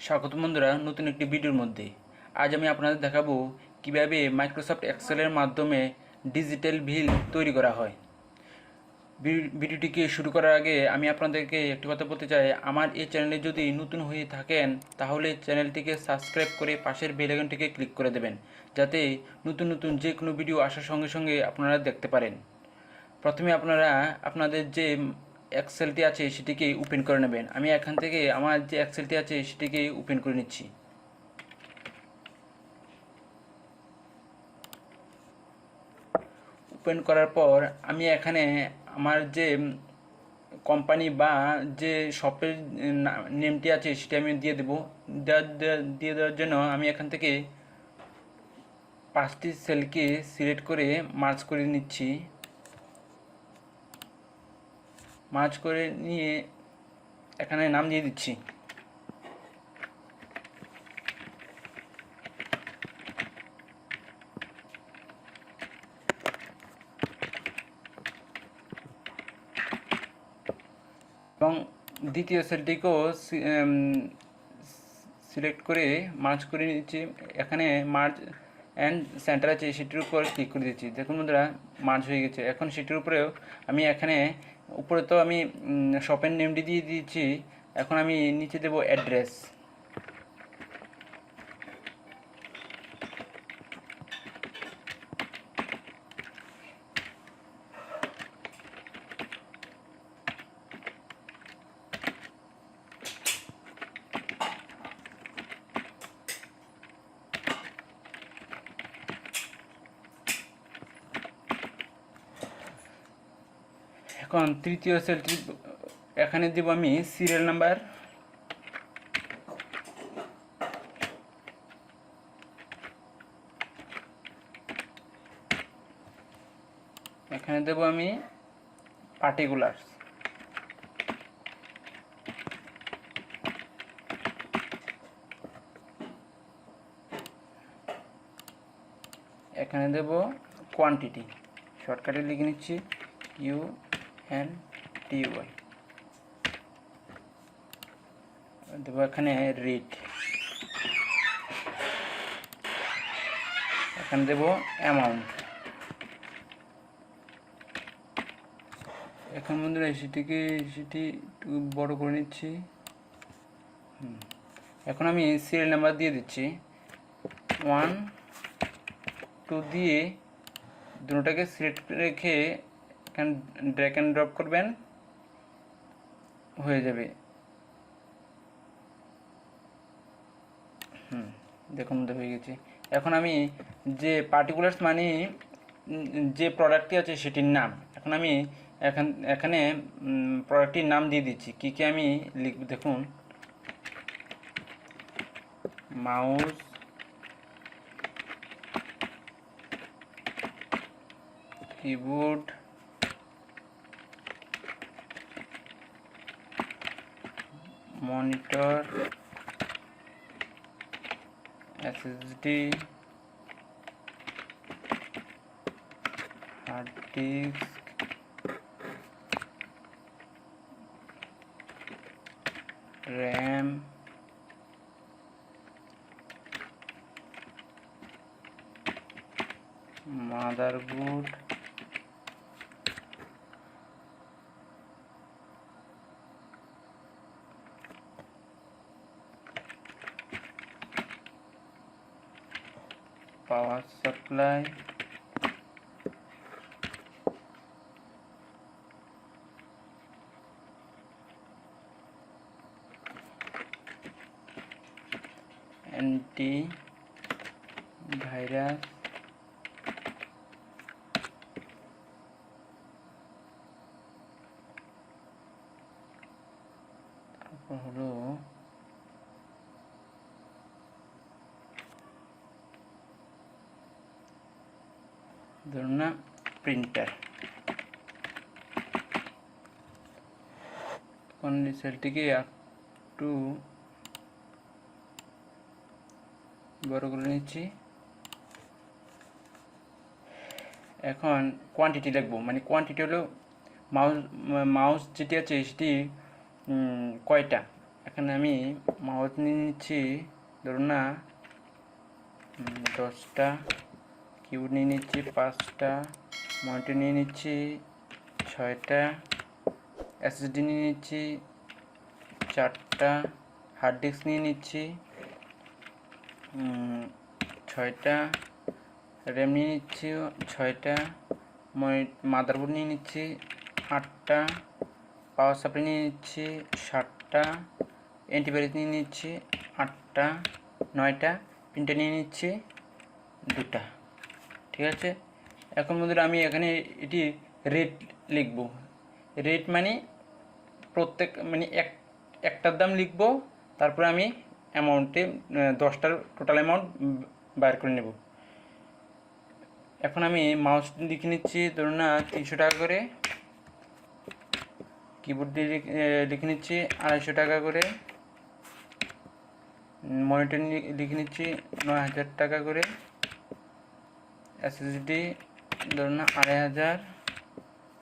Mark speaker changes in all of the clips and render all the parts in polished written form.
Speaker 1: স্বাগত বন্ধুরা নতুন একটি ভিডিওর মধ্যে। আজ আমি আপনাদের দেখাবো কিভাবে মাইক্রোসফট এক্সেলের মাধ্যমে ডিজিটাল বিল তৈরি করা হয়। ভিডিওটিকে শুরু করার আগে আমি আপনাদেরকে একটি কথা বলতে চাই, আমার এই চ্যানেলে যদি নতুন হয়ে থাকেন তাহলে চ্যানেলটিকে সাবস্ক্রাইব করে পাশের বেল আইকনটিকে ক্লিক করে দেবেন, যাতে নতুন নতুন যে কোনো ভিডিও আসার সঙ্গে সঙ্গে আপনারা দেখতে পারেন। প্রথমে আপনারা আপনাদের যে এক্সেলটি আছে সেটিকে ওপেন করে নেবেন। আমি এখান থেকে আমার যে এক্সেলটি আছে সেটিকে ওপেন করে নিচ্ছি। ওপেন করার পর আমি এখানে আমার যে কোম্পানি বা যে শপের নেমটি আছে সেটি আমি দিয়ে দেবো। দিয়ে দেওয়ার জন্য আমি এখান থেকে 5টি সেলকে সিলেক্ট করে মার্জ করে নিচ্ছি। মার্জ করে নিয়ে এখানে নাম দিয়ে দিচ্ছি। এবং দ্বিতীয় সেলটিকেও সিলেক্ট করে মার্জ করে নিচ্ছি। এখানে মার্জ অ্যান্ড সেন্টার আছে, সেটির উপর ক্লিক করে দিচ্ছি। দেখুন বন্ধুরা, মার্জ হয়ে গেছে। এখন সেটির উপরেও আমি এখানে উপরে তো আমি শপের নেমটি দিয়ে দিয়েছি, এখন আমি নিচে দেব অ্যাড্রেস। এখন তৃতীয় সেলটি এখানে দেব আমি সিরিয়াল নাম্বার। এখানে দেব আমি পার্টিকুলার্স। এখানে দেব কোয়ান্টিটি, শর্টকাটে লিখে নিচ্ছি UNTY। দেব এখানে রেট। এখানে দেব অ্যামাউন্ট। এখন বন্ধুরা সেটি একটু বড় করে নিচ্ছি। এখন আমি সিরিয়াল নাম্বার দিয়ে দিচ্ছি 1 2 দিয়ে দুটোটাকে সিলেক্ট রেখে এখানে ড্র্যাগ অ্যান্ড ড্রপ করবেন, হয়ে যাবে। দেখুন হয়ে গেছে। এখন আমি যে পার্টিকুলার্স মানে যে প্রোডাক্টটি আছে সেটির নাম, এখন আমি এখানে প্রোডাক্টটির নাম দিয়ে দিচ্ছি। কী কী আমি লিখব দেখুন, mouse, keyboard, monitor, SSD, hard disk, RAM, motherboard, power supply, antivirus, তারপর হলো ধরুন না প্রিন্টার। কোন সেলটিকে একটু বড় করে নিচ্ছি। এখন কোয়ান্টিটি লিখব, মানে কোয়ান্টিটি হলো মাউস যেটি আছে সেটি কয়টা। এখানে আমি মাউস নিয়ে নিচ্ছি, ধরুন না 10টা, কিবোর্ড নিয়ে নিচ্ছি 5টা, মনিটর নিয়ে নিচ্ছি 6টা, এসএসডি নিয়ে নিচ্ছি 4টা, হার্ড ডিস্ক নিয়ে নিচ্ছি 6টা, র্যাম নিয়ে নিচ্ছি 6টা, মাদারবোর্ড নিয়ে নিচ্ছি 8টা, পাওয়ার সাপ্লাই নিয়ে নিচ্ছি 7টা, অ্যান্টিভাইরাস নিয়ে নিচ্ছি 8টা, 9টা, প্রিন্টার নিয়ে নিচ্ছি 2টা। ঠিক আছে, এখন বন্ধুরা আমি এখানে এটি রেট লিখব। রেট মানে প্রত্যেক মানে একটার দাম লিখব, তারপরে আমি অ্যামাউন্টে 10টার টোটাল অ্যামাউন্ট বাইর করে নেব। এখন আমি মাউস লিখে নিচ্ছি, ধরুন না 300 টাকা করে, কিবোর্ড দিয়ে লিখে নিচ্ছি 250 টাকা করে, মনিটর লিখে নিচ্ছি 9000 টাকা করে, এসএসডি ধরুন না 2500,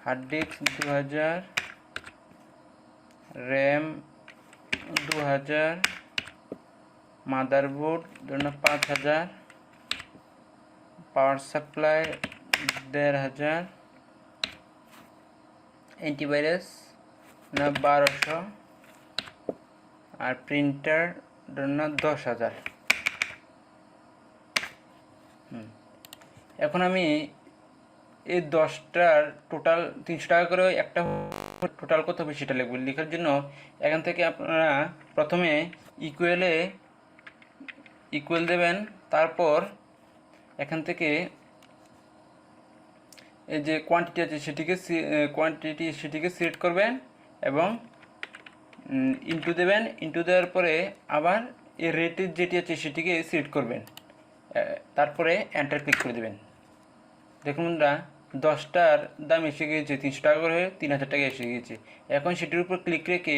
Speaker 1: হার্ড ডিস্ক 2000, র্যাম 2000, মাদারবোর্ড ধরুন না 5000, পাওয়ার সাপ্লাই 1500, অ্যান্টিভাইরাস না 1200, আর প্রিন্টার ধরুন না 10,000। এখন আমি এই 10টার টোটাল 300 টাকা করে একটা টোটাল কত হবে সেটা লিখব। লেখার জন্য এখান থেকে আপনারা প্রথমে ইকুয়াল দেবেন, তারপর এখান থেকে এই যে কোয়ান্টিটি আছে সেটিকে সিলেক্ট করবেন এবং ইনটু দেবেন। ইনটু দেওয়ার পরে আবার এই রেটের যেটি আছে সেটিকে সিলেক্ট করবেন, তারপরে এন্টার ক্লিক করে দেবেন। দেখুন বন্ধুরা 10টার দাম এসে গিয়েছে 300 টাকা করে, 3000 টাকা এসে গিয়েছে। এখন সেটির উপর ক্লিক রেখে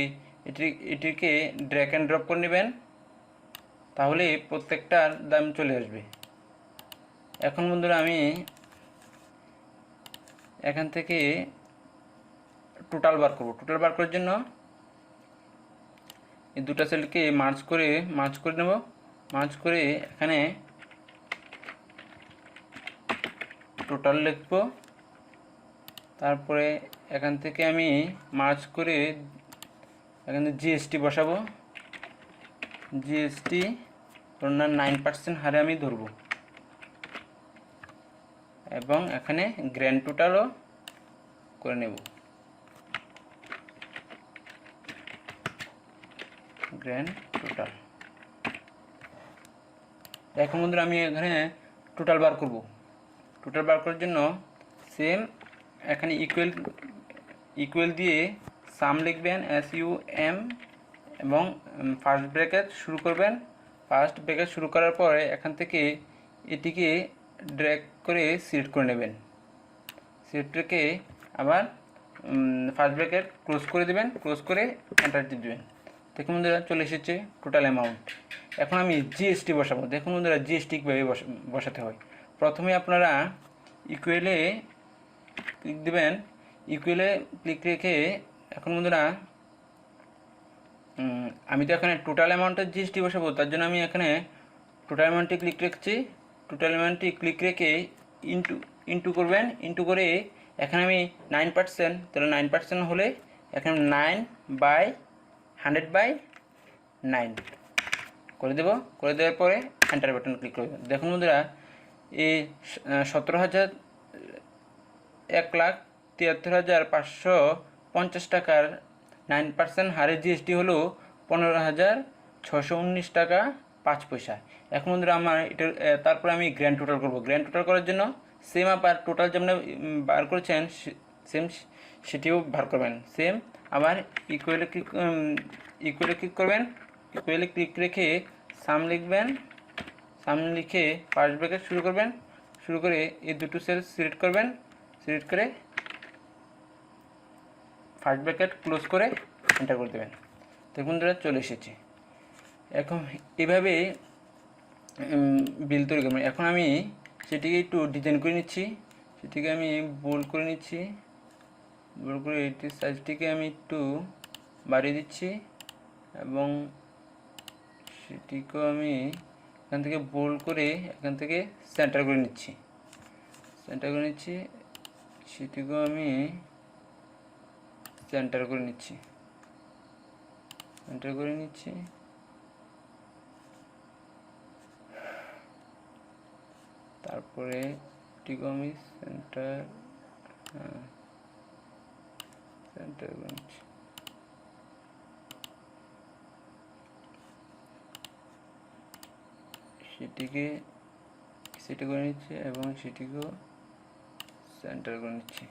Speaker 1: এটিকে ড্র্যাগ অ্যান্ড ড্রপ করে নেবেন, তাহলে প্রত্যেকটার দাম চলে আসবে। এখন বন্ধুরা আমি এখান থেকে টোটাল বার করব। টোটাল বার করার জন্য এই দুটো সেলকে মার্জ করে নেব। মার্জ করে এখানে টোটাল লিখব, তারপরে এখান থেকে আমি মার্জ করে এখানে জিএসটি বসাবো। জিএসটি ধরুন না 9% হারে আমি ধরব এবং এখানে গ্র্যান্ড টোটালও করে নেব। Grand total. এখন বন্ধুরা আমি এখানে টোটাল বার করব। টোটাল বার করার জন্য সেম এখানে ইকুয়াল দিয়ে সাম লিখবেন SUM এবং ফার্স্ট ব্র্যাকেট শুরু করবেন। ফার্স্ট ব্র্যাকেট শুরু করার পরে এখান থেকে এটিকে ড্র্যাগ করে সিলেক্ট করে নেবেন। সিলেক্ট রেখে আবার ফার্স্ট ব্র্যাকেট ক্লোজ করে দেবেন, ক্লোজ করে এন্টার দিয়ে দেবেন। দেখুন বন্ধুরা চলে এসেছে টোটাল অ্যামাউন্ট। এখন আমি জিএসটি বসাবো। দেখুন বন্ধুরা জিএসটি কীভাবে বসাতে হয়। প্রথমে আপনারা ইকুয়ালে ক্লিক দেবেন। ইকুয়ালে ক্লিক রেখে এখন বন্ধুরা আমি তো এখানে টোটাল অ্যামাউন্টের জিএসটি বসাবো, তার জন্য আমি এখানে টোটাল অ্যামাউন্টে ক্লিক রেখেছি। টোটাল অ্যামাউন্টে ক্লিক রেখে ইন্টু করবেন। ইন্টু করে এখানে আমি 9%, তাহলে 9% হলে এখানে 9/100/9 করে দেব। করে দেওয়ার পরে এন্টার বাটন ক্লিক করবেন। দেখুন বন্ধুরা এই 1,73,550 টাকার 9% হারে জিএসটি হলো 15,619 টাকা 5 পয়সা। এখন বন্ধুরা আমার এটা তারপরে আমি গ্র্যান্ড টোটাল করব। গ্র্যান্ড টোটাল করার জন্য সেম আবার টোটাল যেমন বার করেছেন সেম সেটিও বার করবেন। সেম আবার ইকুয়ালে ক্লিক করবেন। ইকুয়ালে ক্লিক রেখে সাম লিখবেন। সাম লিখে ফার্স্ট ব্র্যাকেট শুরু করবেন। শুরু করে এই দুটো সেল সিলেক্ট করবেন। সিলেক্ট করে ফার্স্ট ব্র্যাকেট ক্লোজ করে এন্টার করে দেবেন। দেখুন বন্ধুরা চলে এসেছে। এখন এভাবে বিল তৈরি করবেন। এখন আমি সেটিকে একটু ডিজাইন করে নিচ্ছি। সেটিকে আমি বোল্ড করে নিচ্ছি। বোল্ড করে এটির সাইজটিকে আমি একটু বাড়িয়ে দিচ্ছি। এবং সেটিকেও আমি এখান থেকে বোল্ড করে এখান থেকে সেন্টার করে নিচ্ছি। সেটিকেও আমি সেন্টার করে নিচ্ছি। তারপরে এটিকেও আমি সেন্টার করে নিচ্ছি। সেটিকে সেটা করে নিচ্ছি এবং সেটিকেও সেন্টার করে নিচ্ছি।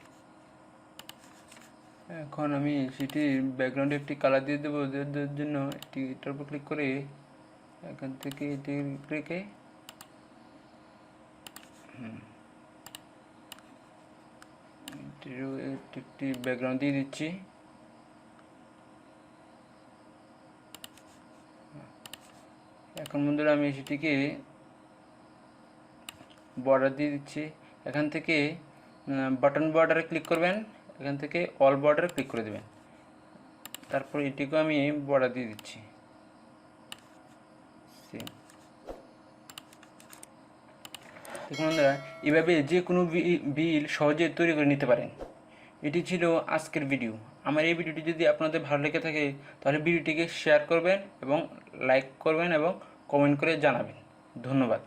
Speaker 1: এখন আমি সেটির ব্যাকগ্রাউন্ডে একটি কালার দিয়ে দেবো, যার জন্য এটার উপর ক্লিক করে এখান থেকে এটি রেখে একটি ব্যাকগ্রাউন্ড দিয়ে দিচ্ছি। এখন বন্ধুরা আমি সেটিকে বর্ডার দিয়ে দিচ্ছি। এখান থেকে বাটন বর্ডারে ক্লিক করবেন, এখান থেকে অল বর্ডারে ক্লিক করে দেবেন। তারপর এটিকেও আমি বর্ডার দিয়ে দিচ্ছি। দেখুন বন্ধুরা, এভাবে যে কোনো বিল সহজে তৈরি করে নিতে পারেন। এটি ছিল আজকের ভিডিও। আমার এই ভিডিওটি যদি আপনাদের ভালো লেগে থাকে তাহলে ভিডিওটিকে শেয়ার করবেন এবং লাইক করবেন এবং কমেন্ট করে জানাবেন। ধন্যবাদ।